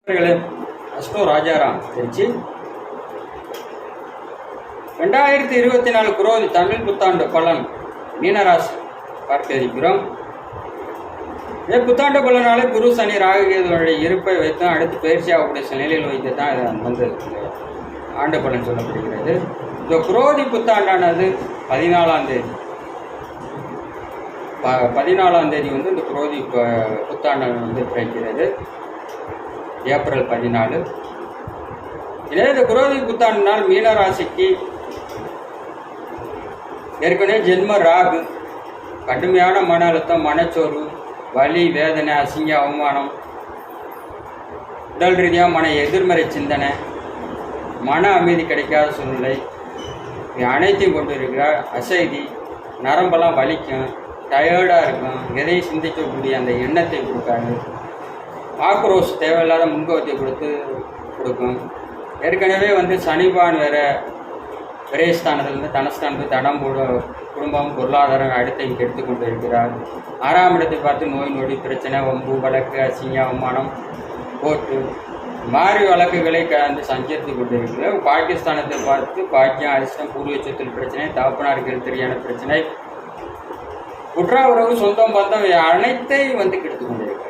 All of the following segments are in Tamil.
அஸ்டோ ராஜாராம் திருச்சி 2024 குரோதி தமிழ் புத்தாண்டு பலன் மீனராசி பார்க்க இருக்கிறோம். புத்தாண்டு பலனாலே குரு சனி ராகுகேதுடைய இருப்பை வைத்து அடுத்து பயிற்சி ஆகக்கூடிய நிலையில் வைத்து தான் வந்து ஆண்டு பலன் சொல்லப்படுகிறது. இந்த குரோதி புத்தாண்டானது 14ஆம் தேதி 14ஆம் தேதி வந்து இந்த குரோதி புத்தாண்டு வந்து பிறக்கிறது. ஏப்ரல் 14. எனவே இந்த குரோதி புத்தாண்டினால் மீனராசிக்கு ஏற்கனவே ஜென்ம ராகு, கடுமையான மன அழுத்தம், மனச்சோர்வு, வலி, வேதனை, அசிங்க, அவமானம், உடல் ரீதியாக மன எதிர்மறை சிந்தனை, மன அமைதி கிடைக்காத சூழ்நிலை அனைத்தையும் கொண்டு இருக்கிறார். அசைதி, நரம்பெல்லாம் வலிக்கும், டயர்டாக இருக்கும், எதையும் சிந்திக்கக்கூடிய அந்த எண்ணத்தை கொடுக்காது. ஆக்ரோஷ் தேவையில்லாத முன்கோபத்தை கொடுக்கும். ஏற்கனவே வந்து சனிபான் வேற விரயஸ்தானத்திலிருந்து தனஸ்தானத்துக்கு தடம் போட குடும்பம் பொருளாதாரம் அடுத்தையும் எடுத்துக்கொண்டு இருக்கிறார். 6ஆம் இடத்தை பார்த்து நோய் நொடி பிரச்சனை, வம்பு, வழக்கு, அசிங்க, அவமானம், கோர்ட்டு மாறி வழக்குகளை கலந்து சஞ்சரித்து கொண்டு இருக்கிறார். பாகிஸ்தானத்தை பார்த்து பாக்கியம், அதிர்ஷ்டம், பூர்வீக சொத்தில் பிரச்சனை, தாப்பனார்கள் தெரியான பிரச்சனை, குற்றா உறவு, சொந்தம், பந்தம் அனைத்தையும் வந்து கெடுத்து கொண்டு இருக்கிறார்.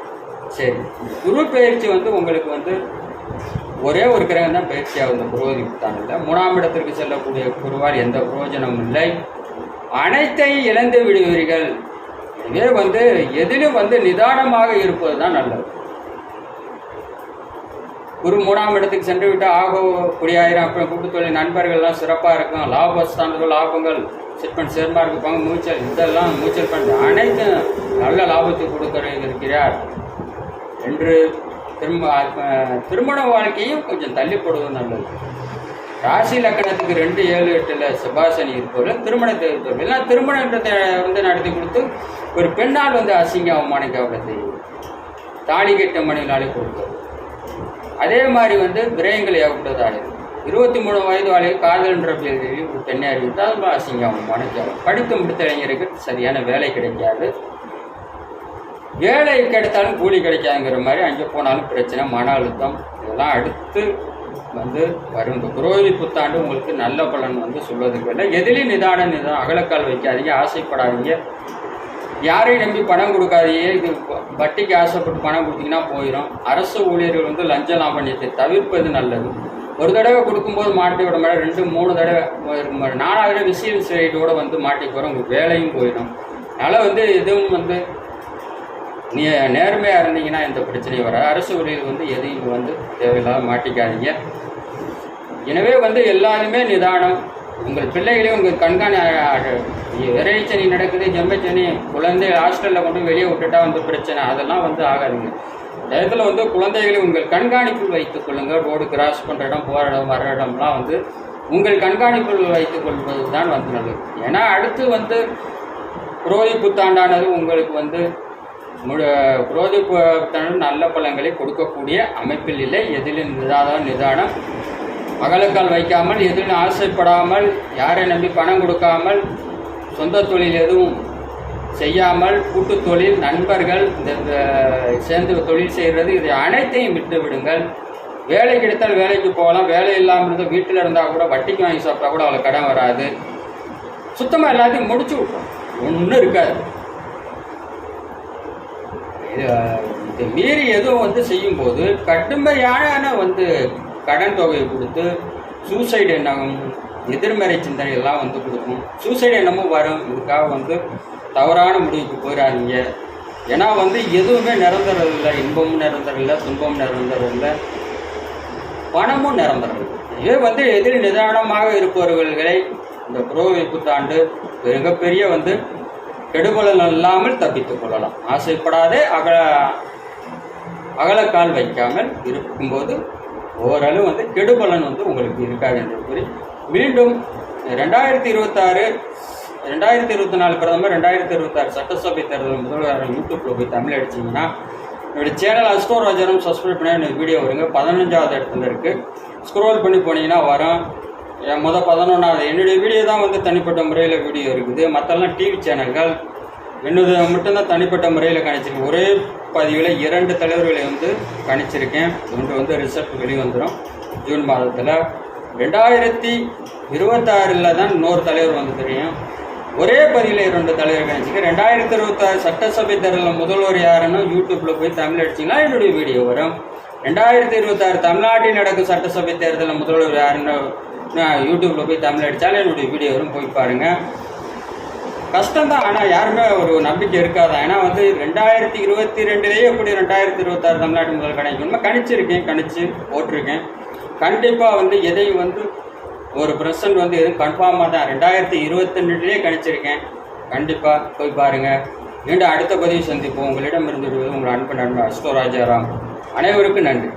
சரி, குரு பயிற்சி வந்து உங்களுக்கு வந்து ஒரே ஒரு கிரகம் தான் பயிற்சியாக இந்த குரோதி புத்தாண்டில் 3ஆம் இடத்திற்கு செல்லக்கூடிய குருவால் எந்த பிரயோஜனமும் இல்லை. அனைத்தையும் இழந்து விடுவீர்கள். இதே வந்து எதிலும் வந்து நிதானமாக இருப்பது தான் நல்லது. குரு 3ஆம் இடத்துக்கு சென்று விட்டு குடியாயிரம் அப்புறம் கூட்டுத்தொழில் நண்பர்கள்லாம் சிறப்பாக இருக்கும். லாபஸ்தானங்கள், லாபங்கள், சிட்பண்ட், சேர்மார்க் இருப்பாங்க, மூச்சல், இதெல்லாம் மூச்சல் ஃபண்ட் அனைத்தும் நல்ல லாபத்தை கொடுக்க இருக்கிறார் என்று திருமண வாழ்க்கையும் கொஞ்சம் தள்ளி போடுவது நல்லது. ராசி லக்கணத்துக்கு 2, 7, 8 செவ்வாசனி இருப்பவர்கள் திருமணத்தை இல்லை திருமணத்தை வந்து நடத்தி கொடுத்து ஒரு பெண்ணால் வந்து அசிங்க அவமானிக்காவத்தை தாலி கட்ட மணினாலே கொடுத்தது. அதே மாதிரி வந்து விரயங்கள் ஏற்பட்டதாக 23 வயது வாழையில் காதல்ன்ற பேரில் ஒரு பெண்ணை அறிவித்தால் ரொம்ப அசிங்க அவமானிக்காகும். படித்து முடித்த இளைஞருக்கு சரியான வேலை கிடைக்காது. வேலை கிடைத்தாலும் கூலி கிடைக்காதுங்கிற மாதிரி அங்கே போனாலும் பிரச்சனை, மன அழுத்தம், இதெல்லாம் அடுத்து வந்து வரும். இந்த குரோதி புத்தாண்டு உங்களுக்கு நல்ல பலன் வந்து சொல்வதற்கு இல்லை. எதிலையும் நிதானம் அகலக்கால் வைக்காதீங்க, ஆசைப்படாதீங்க, யாரையும் நம்பி பணம் கொடுக்காதீங்க. இது வட்டிக்கு ஆசைப்பட்டு பணம் கொடுத்தீங்கன்னா போயிடும். அரசு ஊழியர்கள் வந்து லஞ்ச லாபண்யத்தை தவிர்ப்பது நல்லது. ஒரு தடவை கொடுக்கும்போது மாட்டி விட மாட்டேன், 2, 3 தடவை 4ஆவது தடவை விசில் சைடோடு வந்து மாட்டிக்கு வரும், உங்களுக்கு வேலையும் போயிடும். அதனால் வந்து எதுவும் வந்து நேர்மையாக இருந்தீங்கன்னா எந்த பிரச்சனையும் வராது. அரசு ஊழியர்கள் வந்து எதையும் வந்து தேவையில்லாத மாட்டிக்காதீங்க. எனவே வந்து எல்லாருமே நிதானம். உங்கள் பிள்ளைகளையும் உங்கள் கண்காணி விரைச்சனி நடக்குது, ஜெம்பச்சனி, குழந்தை ஹாஸ்டலில் கொண்டு வெளியே விட்டுட்டா வந்து பிரச்சனை, அதெல்லாம் வந்து ஆகாதுங்க. இடத்துல வந்து குழந்தைகளை உங்கள் கண்காணிப்பில் வைத்துக் கொள்ளுங்கள். ரோடு கிராஸ் பண்ணுற இடம், போகிற இடம், வர இடம்லாம் வந்து உங்கள் கண்காணிப்பில் வைத்துக் கொள்வது தான் வந்து நல்லது. ஏன்னா அடுத்து வந்து குரோதி புத்தாண்டானது உங்களுக்கு வந்து குரோதி புத்தாண்டு நல்ல பலன்களை கொடுக்கக்கூடிய அமைப்பில் இல்லை. எதிலும் நிதானம், அகலக்கால் வைக்காமல், எதிலும் ஆசைப்படாமல், யாரை நம்பி பணம் கொடுக்காமல், சொந்த தொழில் எதுவும் செய்யாமல், கூட்டு தொழில், நண்பர்கள் இந்த சேர்ந்து தொழில் செய்கிறது, இதை அனைத்தையும் விட்டு விடுங்கள். வேலை கிடைத்தால் வேலைக்கு போகலாம். வேலை இல்லாமல் இருந்தால் வீட்டில் இருந்தால் கூட வட்டிக்கு வாங்கி சாப்பிட்டா கூட அவளுக்கு கடன் வராது. சுத்தமாக எல்லாத்தையும் முடிச்சு விட்டோம், ஒன்றும் இருக்காது. இதை மீறி எதுவும் வந்து செய்யும்போது கடுமையான வந்து கடன் தொகையை கொடுத்து சூசைடு எண்ணம், எதிர்மறை சிந்தனை எல்லாம் வந்து கொடுக்கும். சூசைடு எண்ணமும் வரும். இதுக்காக வந்து தவறான முடிவுக்கு போயிடாதீங்க. ஏன்னா வந்து எதுவுமே நிரந்தரம் இல்லை. இன்பமும் நிரந்தரம் இல்லை, துன்பமும் நிரந்தரம் இல்லை, பணமும் நிரந்தரம் இல்லை. இதே வந்து எதிர் நிதானமாக இருப்பவர்களை இந்த குரோதி புத்தாண்டு மிகப்பெரிய வந்து கெடுபலன் இல்லாமல் தப்பித்துக் கொள்ளலாம். ஆசைப்படாதே அகலக்கால் வைக்காமல் இருக்கும்போது ஓரளவு வந்து கெடுபலன் வந்து உங்களுக்கு இருக்காது என்று கூறி மீண்டும் 2026 2024 பிரதமர், 2026 சட்டசபை தேர்தல் முதல்வர் யூடியூப்பில் போய் தமிழ் அடிச்சிங்கன்னா என்னுடைய சேனல் அஸ்டோ ராஜாராம் சப்ஸ்கிரைப் பண்ணி எனக்கு வீடியோ வருங்க. 15வது இடத்துல இருக்குது. ஸ்க்ரோல் பண்ணி போனீங்கன்னா வரும். 11வது என்னுடைய வீடியோ தான் வந்து தனிப்பட்ட முறையில் வீடியோ இருக்குது. மற்றெல்லாம் டிவி சேனல்கள் என்னது மட்டும்தான் தனிப்பட்ட முறையில் கணிச்சிருக்கேன். ஒரே பதிவில் 2 தலைவர்களை வந்து கணிச்சிருக்கேன். ஒன்று ரிசல்ட் வெளிவந்துடும் ஜூன் மாதத்தில். 2026 தான் இன்னொரு தலைவர் வந்து தெரியும். ஒரே பதிவில் 2 தலைவர் கணிச்சிருக்கேன். 2026 சட்டசபை தேர்தலில் முதல்வர் யாருன்னு யூடியூப்பில் போய் தமிழ் அடிச்சிங்கன்னா என்னுடைய வீடியோ வரும். 2026 தமிழ்நாட்டில் நடக்கும் சட்டசபை தேர்தலில் முதல்வர் யாருன்னு யூடியூப்பில் போய் தமிழ் அடித்தாலும் என்னுடைய வீடியோ வரும், போய் பாருங்கள். கஷ்டம்தான், ஆனால் யாருமே ஒரு நம்பிக்கை இருக்காதான். ஏன்னா வந்து 2022 எப்படி 2026 தமிழ்நாட்டு முதல் கணிக்கணுமா கணிச்சிருக்கேன், கணிச்சு போட்டிருக்கேன். கண்டிப்பாக வந்து எதையும் வந்து ஒரு % வந்து எதுவும் கன்ஃபார்மாக தான் 2022 கணிச்சிருக்கேன். கண்டிப்பாக போய் பாருங்கள். மீண்டும் அடுத்த பதிவு சந்திப்போம். உங்களிடம் இருந்து உங்கள் அன்பு நண்பர் அஸ்டோ ராஜாராம். அனைவருக்கும் நன்றி.